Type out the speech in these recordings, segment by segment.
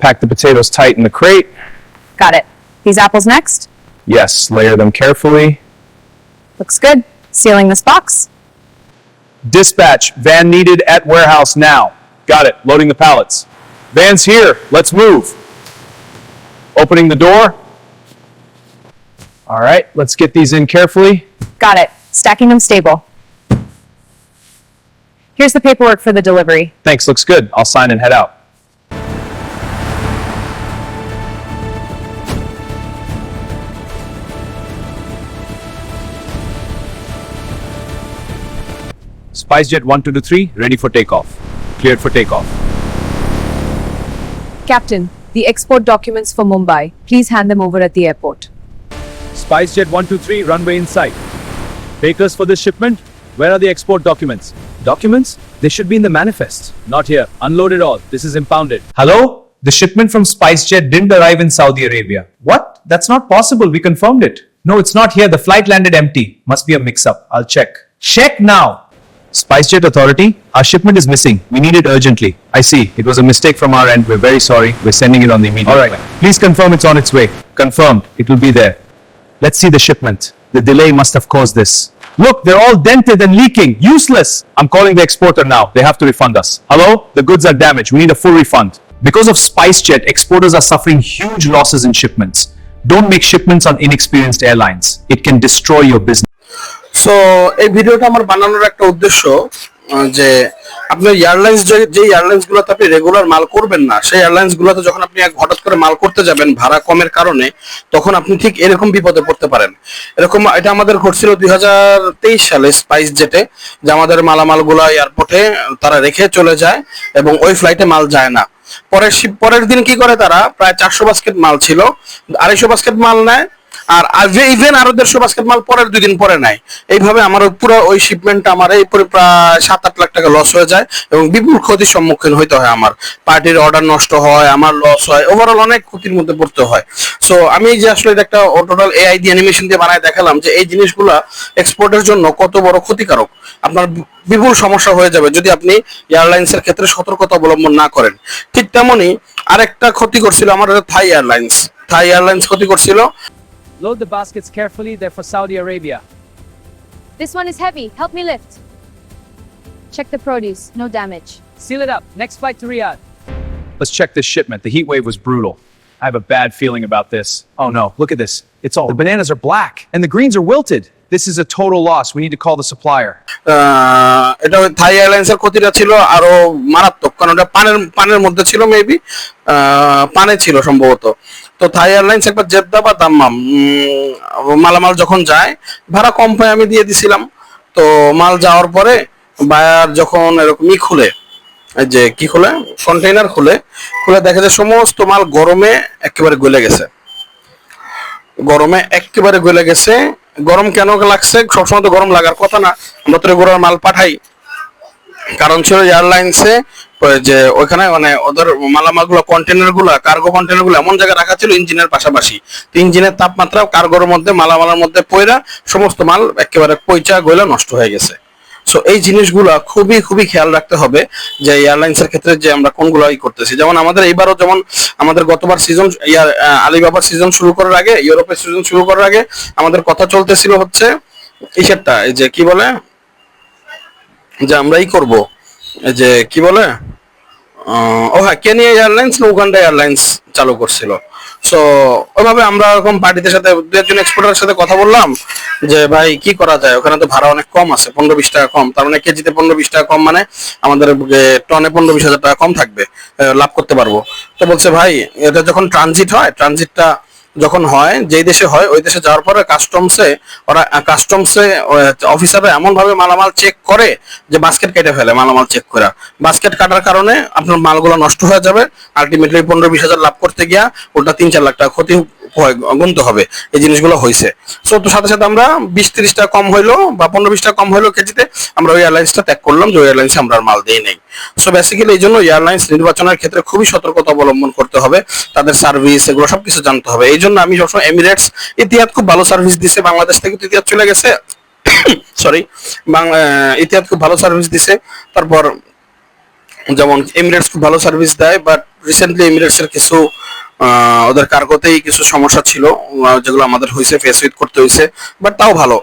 Pack the potatoes tight in the crate. Got it. These apples next? Yes, layer them carefully. Looks good. Sealing this box. Dispatch, van needed at warehouse now. Got it, loading the pallets. Van's here, let's move. Opening the door. All right, let's get these in carefully. Got it. Stacking them stable. Here's the paperwork for the delivery. Thanks, looks good. I'll sign and head out. SpiceJet 1223, ready for takeoff. Cleared for takeoff. Captain, the export documents for Mumbai. Please hand them over at the airport. SpiceJet 123, runway in sight. Bakers for this shipment? Where are the export documents? Documents? They should be in the manifest. Not here. Unload it all. This is impounded. Hello? The shipment from SpiceJet didn't arrive in Saudi Arabia. What? That's not possible. We confirmed it. No, it's not here. The flight landed empty. Must be a mix-up. I'll check. Check now! SpiceJet Authority, our shipment is missing. We need it urgently. I see. It was a mistake from our end. We're very sorry. We're sending it on the immediate. Alright. Please confirm it's on its way. Confirmed. It will be there. Let's see the shipment. The delay must have caused this. Look, they're all dented and leaking. Useless. I'm calling the exporter now. They have to refund us. Hello? The goods are damaged. We need a full refund. Because of SpiceJet, exporters are suffering huge losses in shipments. Don't make shipments on inexperienced airlines. It can destroy your business. So এই ভিডিওটা আমার বানানোর একটা উদ্দেশ্য যে আপনার airlines যে airlines গুলোতে আপনি রেগুলার মাল করবেন না, সেই এয়ারলাইন্স গুলোতে যখন আপনি হঠাৎ করে মাল করতে যাবেন ভাড়া কমের কারণে, তখন আপনি ঠিক এরকম বিপদে পড়তে পারেন। এরকম এটা আমাদের ঘটছিল 2023 সালে স্পাইস জেটে, যে আমাদের মালামালগুলো এয়ারপোর্টে তারা রেখে চলে যায় এবং ওই ফ্লাইটে মাল যায় না। পরের দিন কি করে, তারা প্রায় 400 বাস্কেট মাল ছিল, 250 বাস্কেট মাল নেয়, আর ইভেন আরো 150 বাস্কেট মাল পরের 2 দিন পরে নাই। এইভাবে আমার পুরো ওই শিপমেন্টটা আমার এই প্রায় 7-8 লাখ টাকা লস হয়ে যায় এবং বিপুল ক্ষতির সম্মুখীন হইতে হয়। আমার পার্টির অর্ডার নষ্ট হয়, আমার লস হয়, ওভারঅল অনেক ক্ষতির মধ্যে পড়তে হয়। সো আমি যে আসলে এটা একটা টোটাল এআই দিয়ে অ্যানিমেশন দিয়ে বানায় দেখালাম যে এই জিনিসগুলা এক্সপোর্টের জন্য কত বড় ক্ষতিকারক। আপনার বিপুল সমস্যা হয়ে যাবে যদি আপনি এয়ারলাইন্সের ক্ষেত্রে সতর্কতা অবলম্বন না করেন। ঠিক তেমনই আরেকটা ক্ষতি করছিল আমার থাই এয়ারলাইন্স ক্ষতি করছিল। Load the baskets carefully, they're for Saudi Arabia. This one is heavy. Help me lift. Check the produce. No damage. Seal it up. Next flight to Riyadh. Let's check this shipment. The heat wave was brutal. I have a bad feeling about this. Oh no, look at this. It's all, the bananas are black and the greens are wilted. This is a total loss. We need to call the supplier. এটা থাই এয়ারলাইন্সের ক্ষতিটা ছিল আরো মারাত্মক, কারণ ওটা পানের মধ্যে ছিল, মেবি পানে ছিল সম্ভবত। তো থাই এয়ারলাইন্স একবার জেদ্দা বা দাম্মাম মালামাল যখন যায় ভাড়া কম পায় আমি দিয়ে দিছিলাম। তো মাল যাওয়ার পরে বায়ার যখন এরকমই খুলে, যে কি খুলে, কন্টেইনার খুলে দেখে যে সমস্ত মাল গরমে একেবারে গলে গেছে। গরম কেন লাগছে? সবসময় তো গরম লাগার কথা না, আমরা তো রেগুলার মাল পাঠাই। কারণ ছিল এয়ারলাইন্সে যে ওইখানে মানে ওদের মালামালগুলো কার্গো কন্টেনারগুলো এমন জায়গায় রাখা ছিল ইঞ্জিনের পাশাপাশি, ইঞ্জিনের তাপমাত্রা কার্গোর মধ্যে মালামালের মধ্যে পয়রা সমস্ত মাল একেবারে পয়চা গইলা নষ্ট হয়ে গেছে। সো এই জিনিসগুলো খুবই খেয়াল রাখতে হবে যে এয়ারলাইন্সের ক্ষেত্রে যে আমরা কোনগুলো করতেছি। যেমন আমাদের এইবারও যেমন আমাদের গতবার সিজন আলিবাবার সিজন শুরু করার আগে, ইউরোপের সিজন শুরু করার আগে আমাদের কথা চলতেছিল হচ্ছে ইসেরটা, এই যে কি বলে, যে আমরা করব, যে কি বলে, কেনিয়া এয়ারলাইন্স না উগান্ডা এয়ারলাইন্স চালু করছিল। সো ওইভাবে আমরা এরকম পার্টিদের সাথে 2-1 এক্সপোর্টারের সাথে কথা বললাম যে ভাই কি করা যায়, ওখানে তো ভাড়া অনেক কম আছে, 15-20 টাকা কম, তার মানে কেজিতে 15-20 টাকা কম, মানে আমাদের টনে 15-20 হাজার টাকা কম থাকবে, লাভ করতে পারবো। তো বলছে ভাই এটা যখন ট্রানজিটটা যখন হয়, যেই দেশে হয় ওই দেশে যাওয়ার পরে কাস্টমসে অফিসাররা এমন ভাবে মালামাল চেক করে যে বাস্কেট কেটে ফেলে। মালামাল চেক করে বাস্কেট কাটার কারণে আপনার মালগুলো নষ্ট হয়ে যাবে, আলটিমেটলি 15-20 হাজার লাভ করতে গিয়া ওটা 3-4 লাখ টাকা ক্ষতি গুনতে হবে। এই জিনিসগুলো হয়েছে। সো তো সাথে সাথে আমরা 20-30 টাকা কম হইলো বা 15-20 টাকা কম হইলো কেজিতে, আমরা ওই এয়ারলাইন্সটা ত্যাগ করলাম যে ওই এয়ারলাইন্সে আমরা মাল দিই নেই। সো বেসিক্যালি এই জন্য এয়ারলাইন্স নির্বাচনের ক্ষেত্রে খুবই সতর্কতা অবলম্বন করতে হবে, তাদের সার্ভিস এগুলো সবকিছু জানতে হবে। এই জন্য আমি সবসময় এমিরেটস, ইতিহাদ খুব ভালো সার্ভিস দিছে, বাংলাদেশ থেকে তো ইতিহাদ চলে গেছে, সরি, ইতিহাদ খুব ভালো সার্ভিস দিছে। তারপর যেমন এমিরেটস খুব ভালো সার্ভিস দেয়, বাট রিসেন্টলি এমিরেটস এর কিছু ওদের কার্গোতেই কিছু সমস্যা ছিল, যেগুলো আমাদের হয়েছে, ফেস উইথ করতে হয়েছে, বাট তাও ভালো।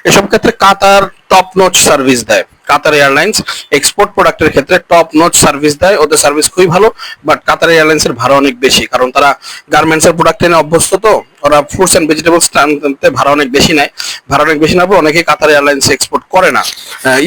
এসব ক্ষেত্রে কাতার টপ নোচ সার্ভিস দেয়। কাতার এয়ারলাইন্স এক্সপোর্ট প্রোডাক্টের ক্ষেত্রে টপ নোচ সার্ভিস দেয়, ওদের সার্ভিস খুবই ভালো। বাট কাতার এয়ারলাইন্স এর ভাড়া অনেক বেশি, কারণ তারা গার্মেন্টস এর প্রোডাক্ট এনে অভ্যস্ত, তো ওরা ফ্রুটস এন্ড ভেজিটেবলস টানতে ভাড়া অনেক বেশি নেয়। ভাড়া অনেক বেশি নেবে, অনেকেই কাতার এয়ারলাইন্স এক্সপোর্ট করে না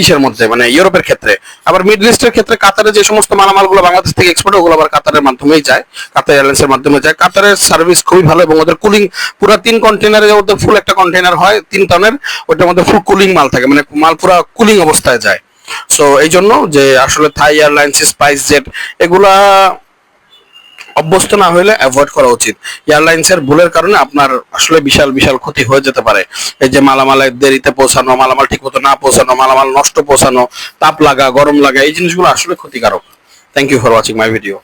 ইসের মধ্যে, মানে ইউরোপের ক্ষেত্রে। আবার মিডল ইস্টের ক্ষেত্রে কাতারে যে সমস্ত মালামালগুলো বাংলাদেশ থেকে এক্সপোর্ট, ওগুলো আবার কাতারের মাধ্যমেই যায়, কাতার এয়ারলাইন্স এর মাধ্যমে যায়। কাতারের সার্ভিস খুবই ভালো, এবং ওদের কুলিং পুরো 3 কন্টেনারে, ওদের ফুল একটা কন্টেনার হয় 3 টনের, ওইটার মধ্যে ফুল কুলিং মাল থাকে, মানে মাল পুরো কুলিং অবস্থায় যায়। সো এই জন্য যে আসলে থাই এয়ারলাইন্স, স্পাইস জেট, এগুলা অভ্যস্ত না হলে অ্যাভয়েড করা উচিত। এয়ারলাইন্স এর ভুলের কারণে আপনার আসলে বিশাল বিশাল ক্ষতি হয়ে যেতে পারে। এই যে মালামালের দেরিতে পৌঁছানো, মালামাল ঠিক মতো না পৌঁছানো, মালামাল নষ্ট পৌঁছানো, তাপ লাগা, গরম লাগা, এই জিনিসগুলো আসলে ক্ষতিকারক। Thank you for watching my video.